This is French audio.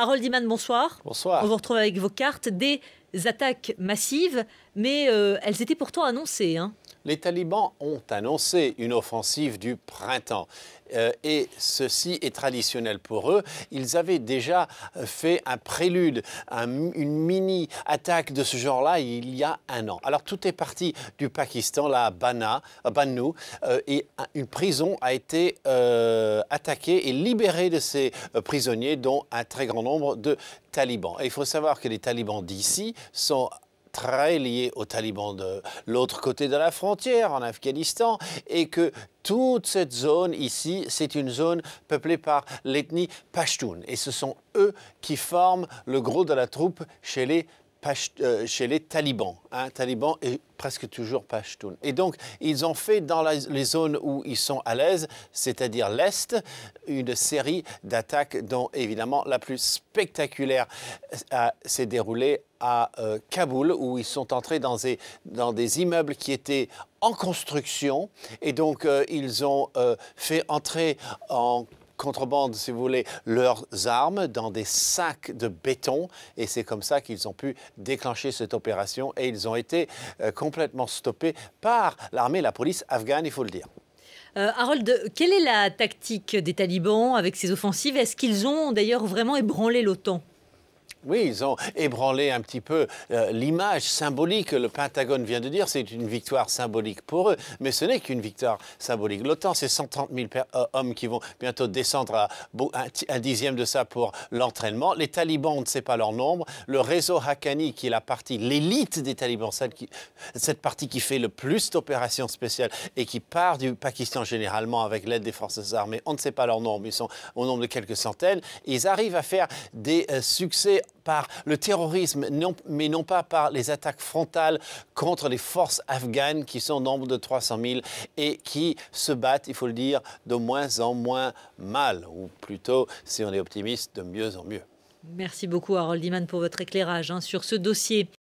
Harold Iman, bonsoir. Bonsoir. On vous retrouve avec vos cartes des attaques massives, mais elles étaient pourtant annoncées. Les talibans ont annoncé une offensive du printemps. Et ceci est traditionnel pour eux. Ils avaient déjà fait un prélude, une mini-attaque de ce genre-là il y a un an. Alors tout est parti du Pakistan, la Bannu, et une prison a été attaquée et libérée de ces prisonniers, dont un très grand nombre de talibans. Et il faut savoir que les talibans d'ici sont très liés aux talibans de l'autre côté de la frontière, en Afghanistan, et que toute cette zone ici, c'est une zone peuplée par l'ethnie Pashtun. Et ce sont eux qui forment le gros de la troupe chez les talibans. Taliban est presque toujours Pashtun. Et donc, ils ont fait dans les zones où ils sont à l'aise, c'est-à-dire l'Est, une série d'attaques dont, évidemment, la plus spectaculaire s'est déroulée à Kaboul, où ils sont entrés dans des immeubles qui étaient en construction. Et donc, ils ont fait entrer en contrebande, si vous voulez, leurs armes dans des sacs de béton. Et c'est comme ça qu'ils ont pu déclencher cette opération. Et ils ont été complètement stoppés par l'armée, la police afghane, il faut le dire. Harold, quelle est la tactique des talibans avec ces offensives? Est-ce qu'ils ont d'ailleurs vraiment ébranlé l'OTAN? Oui, ils ont ébranlé un petit peu l'image symbolique. Le Pentagone vient de dire c'est une victoire symbolique pour eux. Mais ce n'est qu'une victoire symbolique. L'OTAN, c'est 130 000 hommes qui vont bientôt descendre à un dixième de ça pour l'entraînement. Les talibans, on ne sait pas leur nombre. Le réseau Haqqani, qui est la partie, l'élite des talibans, cette partie qui fait le plus d'opérations spéciales et qui part du Pakistan généralement avec l'aide des forces armées, on ne sait pas leur nombre. Ils sont au nombre de quelques centaines. Ils arrivent à faire des succès par le terrorisme, mais non pas par les attaques frontales contre les forces afghanes qui sont au nombre de 300 000 et qui se battent, il faut le dire, de moins en moins mal, ou plutôt, si on est optimiste, de mieux en mieux. Merci beaucoup Harold Iman pour votre éclairage sur ce dossier.